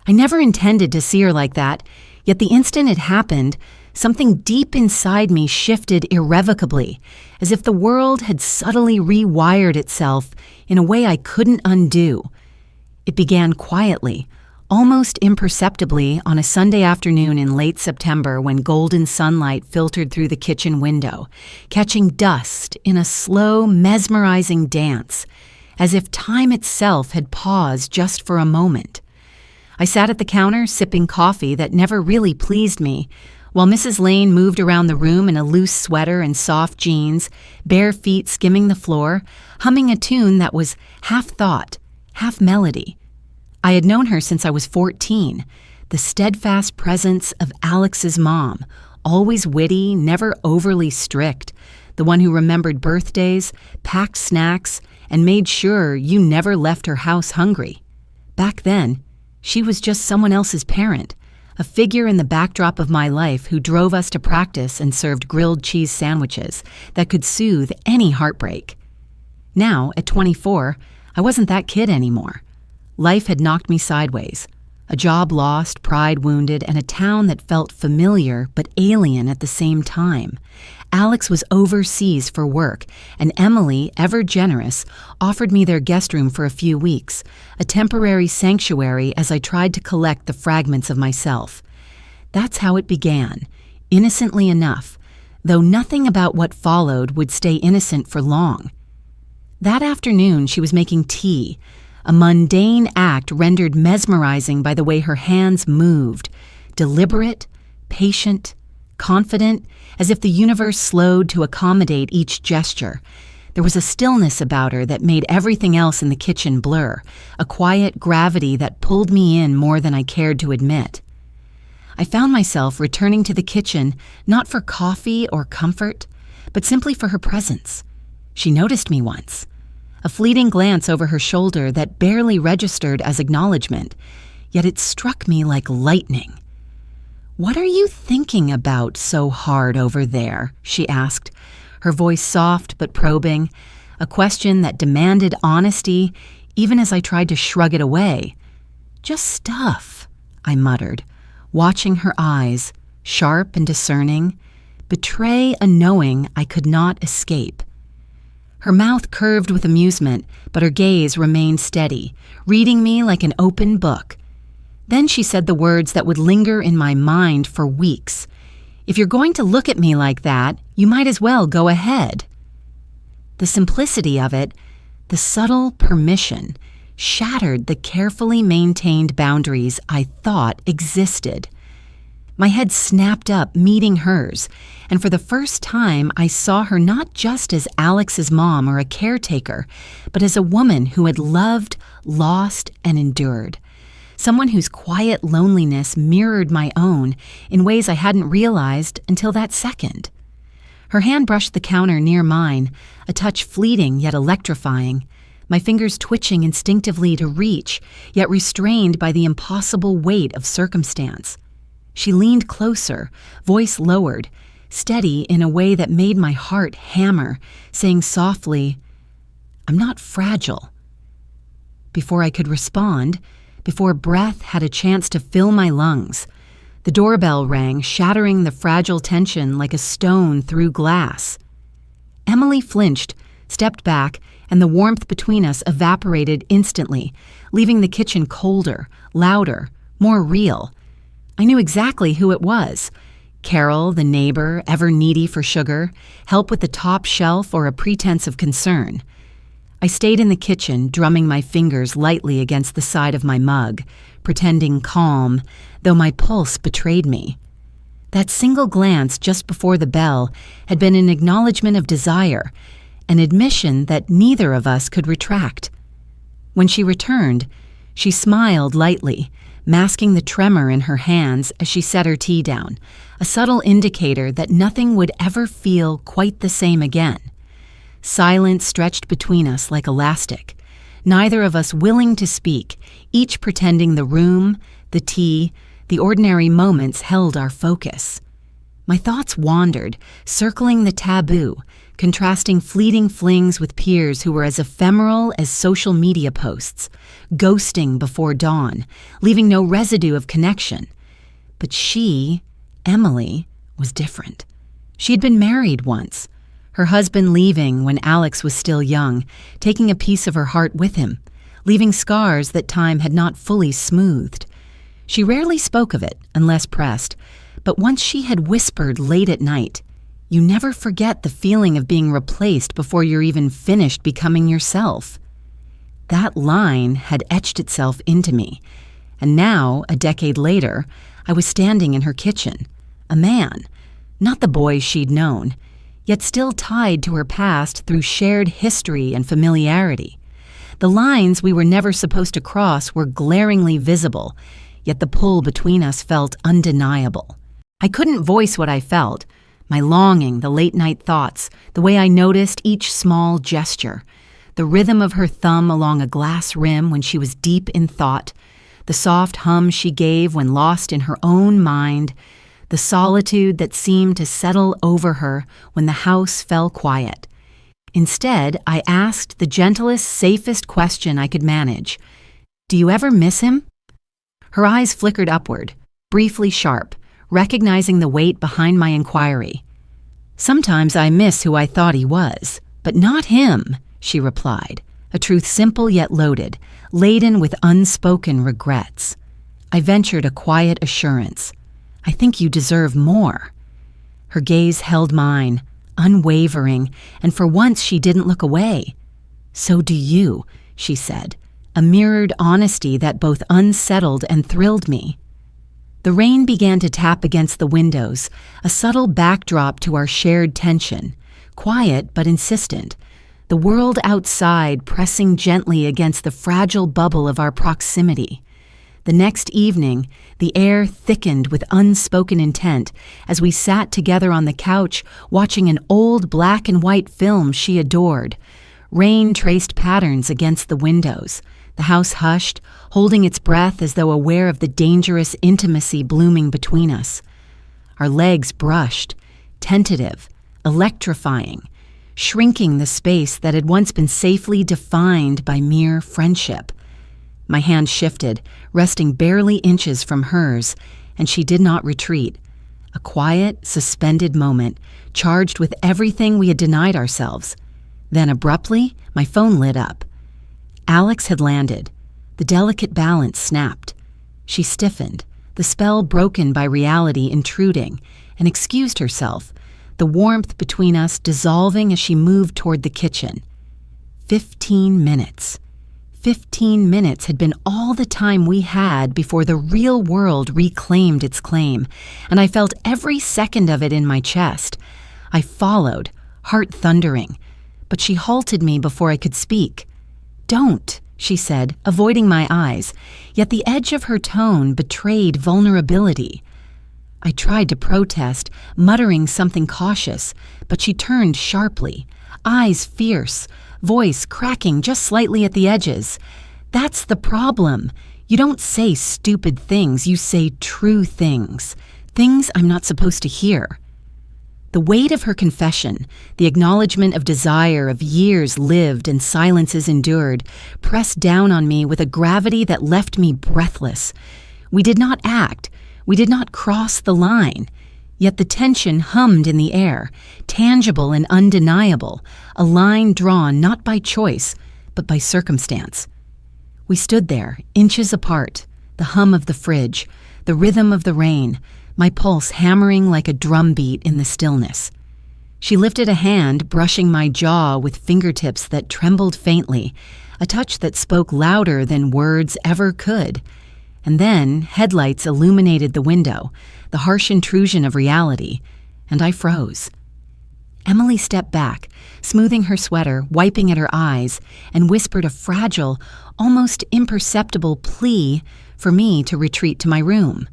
I never intended to see her like that, yet the instant it happened, something deep inside me shifted irrevocably, as if the world had subtly rewired itself in a way I couldn't undo. It began quietly, almost imperceptibly, on a Sunday afternoon in late September when golden sunlight filtered through the kitchen window, catching dust in a slow, mesmerizing dance, as if time itself had paused just for a moment. I sat at the counter sipping coffee that never really pleased me, while Mrs. Lane moved around the room in a loose sweater and soft jeans, bare feet skimming the floor, humming a tune that was half thought, half melody. I had known her since I was 14, the steadfast presence of Alex's mom, always witty, never overly strict, the one who remembered birthdays, packed snacks, and made sure you never left her house hungry. Back then, she was just someone else's parent, a figure in the backdrop of my life who drove us to practice and served grilled cheese sandwiches that could soothe any heartbreak. Now, at 24, I wasn't that kid anymore. Life had knocked me sideways. A job lost, pride wounded, and a town that felt familiar but alien at the same time. Alex was overseas for work, and Emily, ever generous, offered me their guest room for a few weeks, a temporary sanctuary as I tried to collect the fragments of myself. That's how it began, innocently enough, though nothing about what followed would stay innocent for long. That afternoon, she was making tea, a mundane act rendered mesmerizing by the way her hands moved, deliberate, patient, confident, as if the universe slowed to accommodate each gesture. There was a stillness about her that made everything else in the kitchen blur, a quiet gravity that pulled me in more than I cared to admit. I found myself returning to the kitchen not for coffee or comfort, but simply for her presence. She noticed me once. A fleeting glance over her shoulder that barely registered as acknowledgement, yet it struck me like lightning. "What are you thinking about so hard over there?" she asked, her voice soft but probing, a question that demanded honesty even as I tried to shrug it away. "Just stuff," I muttered, watching her eyes, sharp and discerning, betray a knowing I could not escape. Her mouth curved with amusement, but her gaze remained steady, reading me like an open book. Then she said the words that would linger in my mind for weeks. "If you're going to look at me like that, you might as well go ahead." The simplicity of it, the subtle permission, shattered the carefully maintained boundaries I thought existed. My head snapped up, meeting hers, and for the first time I saw her not just as Alex's mom or a caretaker, but as a woman who had loved, lost, and endured. Someone whose quiet loneliness mirrored my own in ways I hadn't realized until that second. Her hand brushed the counter near mine, a touch fleeting yet electrifying, my fingers twitching instinctively to reach, yet restrained by the impossible weight of circumstance. She leaned closer, voice lowered, steady in a way that made my heart hammer, saying softly, "I'm not fragile." Before I could respond, before breath had a chance to fill my lungs, the doorbell rang, shattering the fragile tension like a stone through glass. Emily flinched, stepped back, and the warmth between us evaporated instantly, leaving the kitchen colder, louder, more real. I knew exactly who it was. Carol, the neighbor, ever needy for sugar, help with the top shelf, or a pretense of concern. I stayed in the kitchen, drumming my fingers lightly against the side of my mug, pretending calm, though my pulse betrayed me. That single glance just before the bell had been an acknowledgement of desire, an admission that neither of us could retract. When she returned, she smiled lightly, masking the tremor in her hands as she set her tea down, a subtle indicator that nothing would ever feel quite the same again. Silence stretched between us like elastic, neither of us willing to speak, each pretending the room, the tea, the ordinary moments held our focus. My thoughts wandered, circling the taboo, contrasting fleeting flings with peers who were as ephemeral as social media posts, ghosting before dawn, leaving no residue of connection. But she, Emily, was different. She had been married once, her husband leaving when Alex was still young, taking a piece of her heart with him, leaving scars that time had not fully smoothed. She rarely spoke of it unless pressed, but once she had whispered late at night, "You never forget the feeling of being replaced before you're even finished becoming yourself." That line had etched itself into me, and now, a decade later, I was standing in her kitchen, a man, not the boy she'd known, yet still tied to her past through shared history and familiarity. The lines we were never supposed to cross were glaringly visible, yet the pull between us felt undeniable. I couldn't voice what I felt, my longing, the late-night thoughts, the way I noticed each small gesture, the rhythm of her thumb along a glass rim when she was deep in thought, the soft hum she gave when lost in her own mind, the solitude that seemed to settle over her when the house fell quiet. Instead, I asked the gentlest, safest question I could manage. "Do you ever miss him?" Her eyes flickered upward, briefly sharp, recognizing the weight behind my inquiry. "Sometimes I miss who I thought he was, but not him," she replied, a truth simple yet loaded, laden with unspoken regrets. I ventured a quiet assurance. "I think you deserve more." Her gaze held mine, unwavering, and for once she didn't look away. "So do you," she said, a mirrored honesty that both unsettled and thrilled me. The rain began to tap against the windows, a subtle backdrop to our shared tension, quiet but insistent, the world outside pressing gently against the fragile bubble of our proximity. The next evening, the air thickened with unspoken intent as we sat together on the couch watching an old black and white film she adored. Rain traced patterns against the windows. The house hushed, holding its breath as though aware of the dangerous intimacy blooming between us. Our legs brushed, tentative, electrifying, shrinking the space that had once been safely defined by mere friendship. My hand shifted, resting barely inches from hers, and she did not retreat. A quiet, suspended moment, charged with everything we had denied ourselves. Then abruptly, my phone lit up. Alex had landed. The delicate balance snapped. She stiffened, the spell broken by reality intruding, and excused herself, the warmth between us dissolving as she moved toward the kitchen. 15 minutes. 15 minutes had been all the time we had before the real world reclaimed its claim, and I felt every second of it in my chest. I followed, heart thundering, but she halted me before I could speak. "Don't," she said, avoiding my eyes, yet the edge of her tone betrayed vulnerability. I tried to protest, muttering something cautious, but she turned sharply, eyes fierce, voice cracking just slightly at the edges. "That's the problem. You don't say stupid things, you say true things. Things I'm not supposed to hear." The weight of her confession, the acknowledgement of desire of years lived and silences endured, pressed down on me with a gravity that left me breathless. We did not act. We did not cross the line. Yet the tension hummed in the air, tangible and undeniable, a line drawn not by choice, but by circumstance. We stood there, inches apart, the hum of the fridge, the rhythm of the rain, my pulse hammering like a drumbeat in the stillness. She lifted a hand, brushing my jaw with fingertips that trembled faintly, a touch that spoke louder than words ever could. And then headlights illuminated the window, the harsh intrusion of reality, and I froze. Emily stepped back, smoothing her sweater, wiping at her eyes, and whispered a fragile, almost imperceptible plea for me to retreat to my room.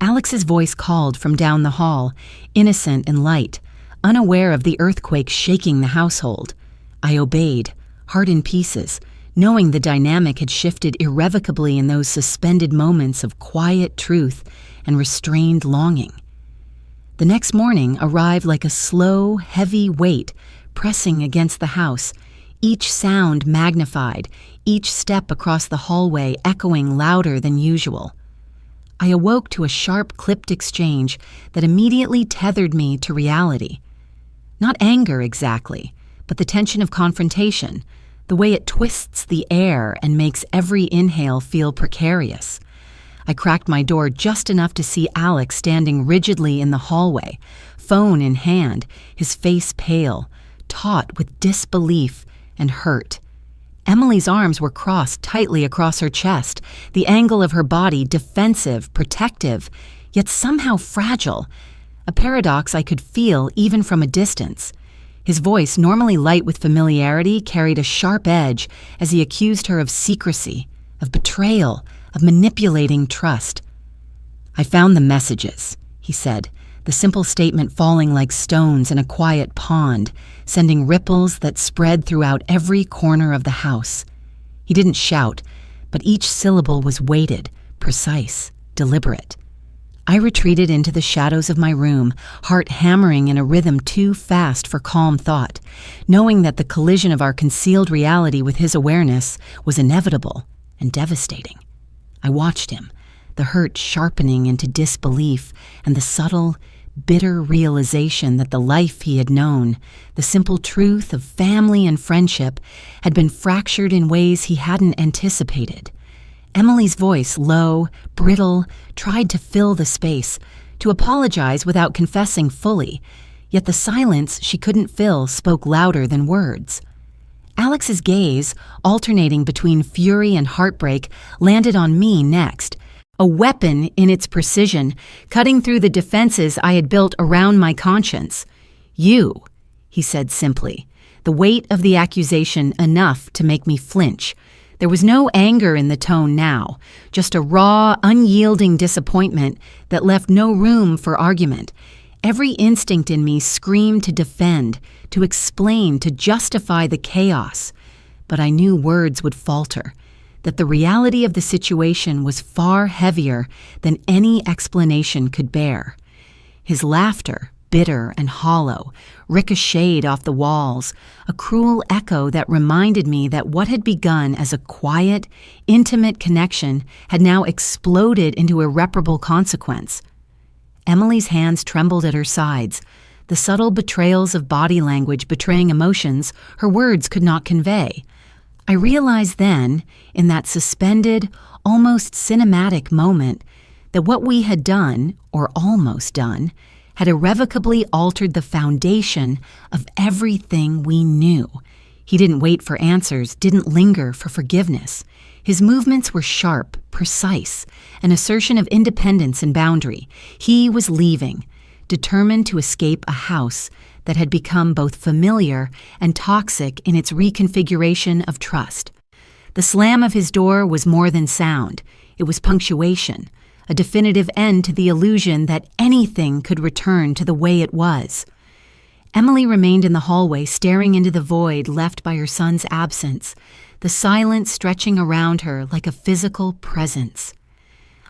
Alex's voice called from down the hall, innocent and light, unaware of the earthquake shaking the household. I obeyed, heart in pieces, knowing the dynamic had shifted irrevocably in those suspended moments of quiet truth and restrained longing. The next morning arrived like a slow, heavy weight pressing against the house, each sound magnified, each step across the hallway echoing louder than usual. I awoke to a sharp, clipped exchange that immediately tethered me to reality. Not anger exactly, but the tension of confrontation, the way it twists the air and makes every inhale feel precarious. I cracked my door just enough to see Alex standing rigidly in the hallway, phone in hand, his face pale, taut with disbelief and hurt. Emily's arms were crossed tightly across her chest, the angle of her body defensive, protective, yet somehow fragile, a paradox I could feel even from a distance. His voice, normally light with familiarity, carried a sharp edge as he accused her of secrecy, of betrayal, of manipulating trust. "I found the messages," he said, the simple statement falling like stones in a quiet pond, sending ripples that spread throughout every corner of the house. He didn't shout, but each syllable was weighted, precise, deliberate. I retreated into the shadows of my room, heart hammering in a rhythm too fast for calm thought, knowing that the collision of our concealed reality with his awareness was inevitable and devastating. I watched him, the hurt sharpening into disbelief and the subtle, bitter realization that the life he had known, the simple truth of family and friendship, had been fractured in ways he hadn't anticipated. Emily's voice, low, brittle, tried to fill the space, to apologize without confessing fully, yet the silence she couldn't fill spoke louder than words. Alex's gaze, alternating between fury and heartbreak, landed on me next, a weapon in its precision, cutting through the defenses I had built around my conscience. "You," he said simply, the weight of the accusation enough to make me flinch. There was no anger in the tone now, just a raw, unyielding disappointment that left no room for argument. Every instinct in me screamed to defend, to explain, to justify the chaos. But I knew words would falter, that the reality of the situation was far heavier than any explanation could bear. His laughter, bitter and hollow, ricocheted off the walls, a cruel echo that reminded me that what had begun as a quiet, intimate connection had now exploded into irreparable consequence. Emily's hands trembled at her sides, the subtle betrayals of body language betraying emotions her words could not convey. I realized then, in that suspended, almost cinematic moment, that what we had done, or almost done, had irrevocably altered the foundation of everything we knew. He didn't wait for answers, didn't linger for forgiveness. His movements were sharp, precise, an assertion of independence and boundary. He was leaving, determined to escape a house that had become both familiar and toxic in its reconfiguration of trust. The slam of his door was more than sound. It was punctuation, a definitive end to the illusion that anything could return to the way it was. Emily remained in the hallway, staring into the void left by her son's absence, the silence stretching around her like a physical presence.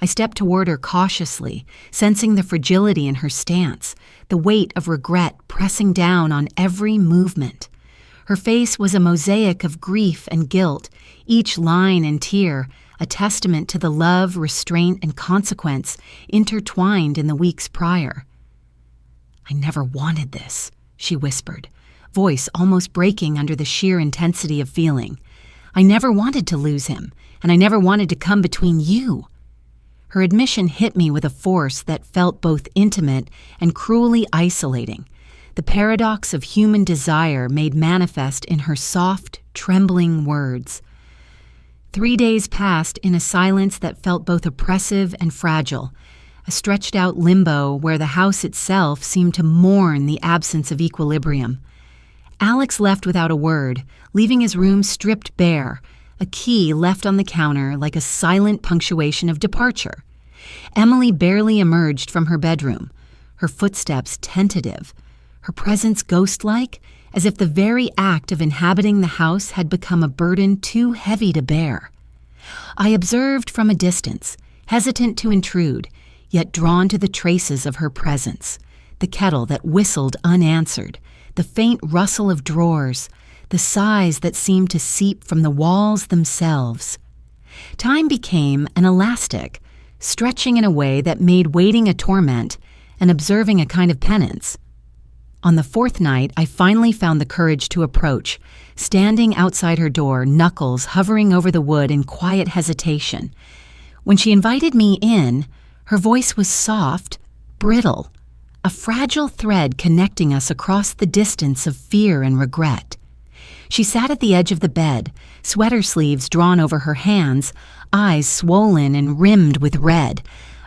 I stepped toward her cautiously, sensing the fragility in her stance, the weight of regret pressing down on every movement. Her face was a mosaic of grief and guilt, each line and tear a testament to the love, restraint, and consequence intertwined in the weeks prior. "I never wanted this," she whispered, voice almost breaking under the sheer intensity of feeling. "I never wanted to lose him, and I never wanted to come between you." Her admission hit me with a force that felt both intimate and cruelly isolating, the paradox of human desire made manifest in her soft, trembling words. 3 days passed in a silence that felt both oppressive and fragile, a stretched-out limbo where the house itself seemed to mourn the absence of equilibrium. Alex left without a word, leaving his room stripped bare, a key left on the counter like a silent punctuation of departure. Emily barely emerged from her bedroom, her footsteps tentative, her presence ghost-like, as if the very act of inhabiting the house had become a burden too heavy to bear. I observed from a distance, hesitant to intrude, yet drawn to the traces of her presence, the kettle that whistled unanswered, the faint rustle of drawers, the sighs that seemed to seep from the walls themselves. Time became an elastic, stretching in a way that made waiting a torment and observing a kind of penance. On the fourth night, I finally found the courage to approach, standing outside her door, knuckles hovering over the wood in quiet hesitation. When she invited me in, her voice was soft, brittle, a fragile thread connecting us across the distance of fear and regret. She sat at the edge of the bed, sweater sleeves drawn over her hands, eyes swollen and rimmed with red,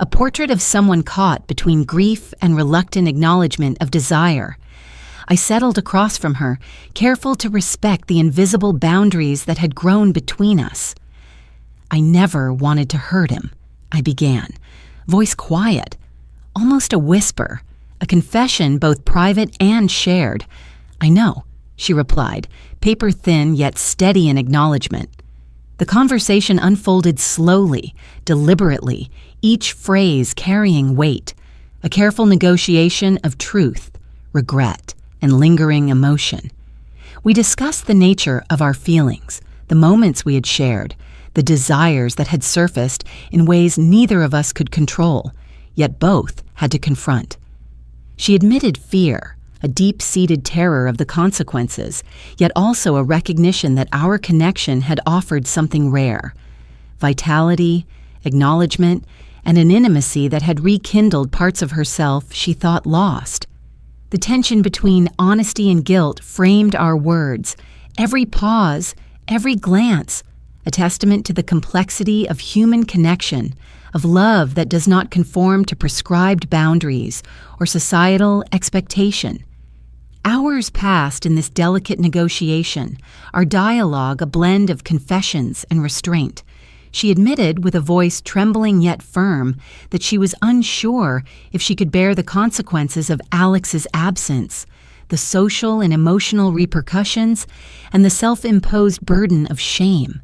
a portrait of someone caught between grief and reluctant acknowledgement of desire. I settled across from her, careful to respect the invisible boundaries that had grown between us. "I never wanted to hurt him," I began, voice quiet, almost a whisper, a confession both private and shared. "I know," she replied, paper thin yet steady in acknowledgement. The conversation unfolded slowly, deliberately, each phrase carrying weight, a careful negotiation of truth, regret, and lingering emotion. We discussed the nature of our feelings, the moments we had shared, the desires that had surfaced in ways neither of us could control, yet both had to confront. She admitted fear, a deep-seated terror of the consequences, yet also a recognition that our connection had offered something rare: vitality, acknowledgement, and an intimacy that had rekindled parts of herself she thought lost. The tension between honesty and guilt framed our words, every pause, every glance, a testament to the complexity of human connection, of love that does not conform to prescribed boundaries or societal expectation. Hours passed in this delicate negotiation, our dialogue a blend of confessions and restraint. She admitted, with a voice trembling yet firm, that she was unsure if she could bear the consequences of Alex's absence, the social and emotional repercussions, and the self-imposed burden of shame.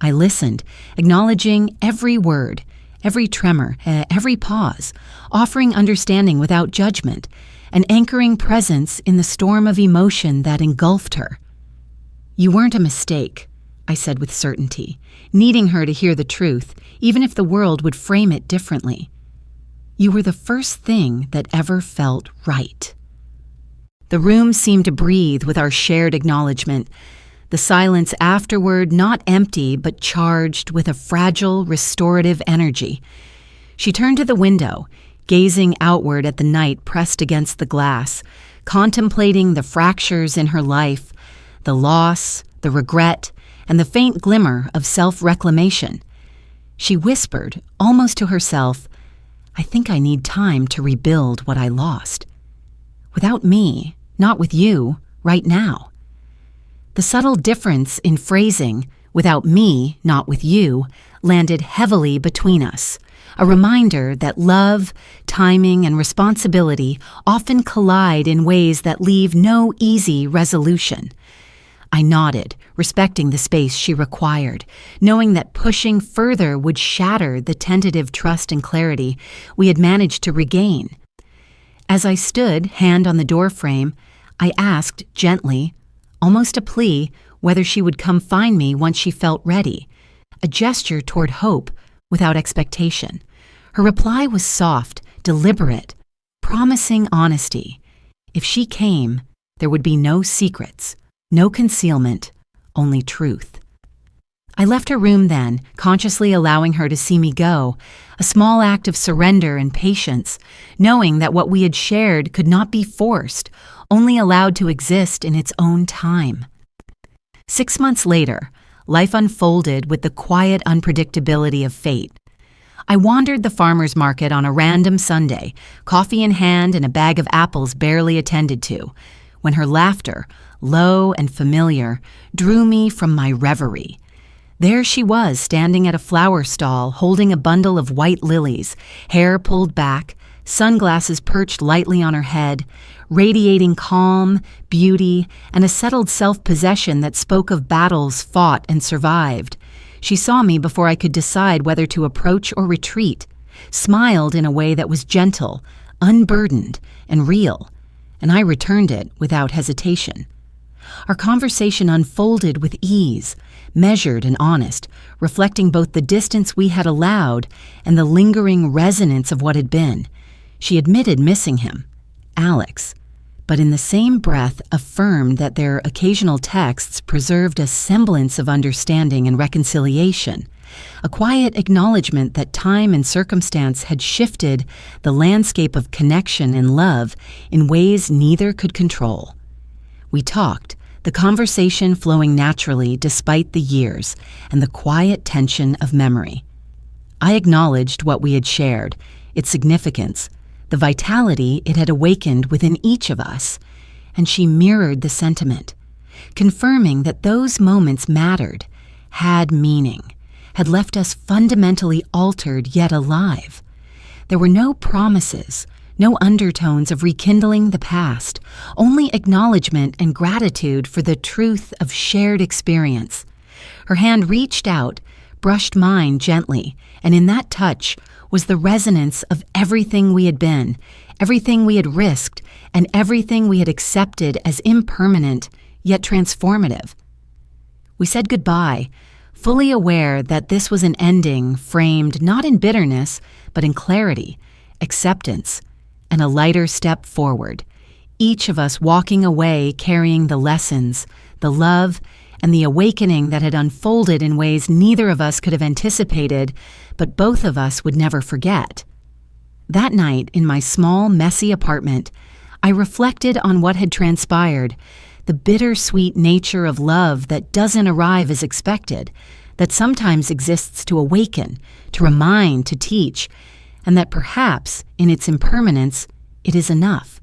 I listened, acknowledging every word, every tremor, every pause, offering understanding without judgment, and anchoring presence in the storm of emotion that engulfed her. "You weren't a mistake," I said with certainty, needing her to hear the truth, even if the world would frame it differently. "You were the first thing that ever felt right." The room seemed to breathe with our shared acknowledgement, the silence afterward not empty but charged with a fragile, restorative energy. She turned to the window, gazing outward at the night pressed against the glass, contemplating the fractures in her life, the loss, the regret, and the faint glimmer of self-reclamation. She whispered, almost to herself, "I think I need time to rebuild what I lost. Without me, not with you, right now." The subtle difference in phrasing, "without me, not with you," landed heavily between us, a reminder that love, timing, and responsibility often collide in ways that leave no easy resolution. I nodded, respecting the space she required, knowing that pushing further would shatter the tentative trust and clarity we had managed to regain. As I stood, hand on the doorframe, I asked gently, almost a plea, whether she would come find me once she felt ready, a gesture toward hope without expectation. Her reply was soft, deliberate, promising honesty. If she came, there would be no secrets, no concealment, only truth. I left her room then, consciously allowing her to see me go, a small act of surrender and patience, knowing that what we had shared could not be forced, only allowed to exist in its own time. 6 months later, life unfolded with the quiet unpredictability of fate. I wandered the farmer's market on a random Sunday, coffee in hand and a bag of apples barely attended to, when her laughter, low and familiar, drew me from my reverie. There she was, standing at a flower stall, holding a bundle of white lilies, hair pulled back, sunglasses perched lightly on her head, radiating calm, beauty, and a settled self-possession that spoke of battles fought and survived. She saw me before I could decide whether to approach or retreat, smiled in a way that was gentle, unburdened and real, and I returned it without hesitation. Our conversation unfolded with ease, measured and honest, reflecting both the distance we had allowed and the lingering resonance of what had been. She admitted missing him, Alex, but in the same breath affirmed that their occasional texts preserved a semblance of understanding and reconciliation, a quiet acknowledgement that time and circumstance had shifted the landscape of connection and love in ways neither could control. We talked, the conversation flowing naturally despite the years and the quiet tension of memory. I acknowledged what we had shared, its significance, the vitality it had awakened within each of us, and she mirrored the sentiment, confirming that those moments mattered, had meaning, had left us fundamentally altered yet alive. There were no promises, no undertones of rekindling the past, only acknowledgement and gratitude for the truth of shared experience. Her hand reached out, brushed mine gently, and in that touch was the resonance of everything we had been, everything we had risked, and everything we had accepted as impermanent yet transformative. We said goodbye, fully aware that this was an ending framed not in bitterness, but in clarity, acceptance, and a lighter step forward, each of us walking away carrying the lessons, the love, and the awakening that had unfolded in ways neither of us could have anticipated, but both of us would never forget. That night, in my small, messy apartment, I reflected on what had transpired, the bittersweet nature of love that doesn't arrive as expected, that sometimes exists to awaken, to remind, to teach, and that perhaps, in its impermanence, it is enough.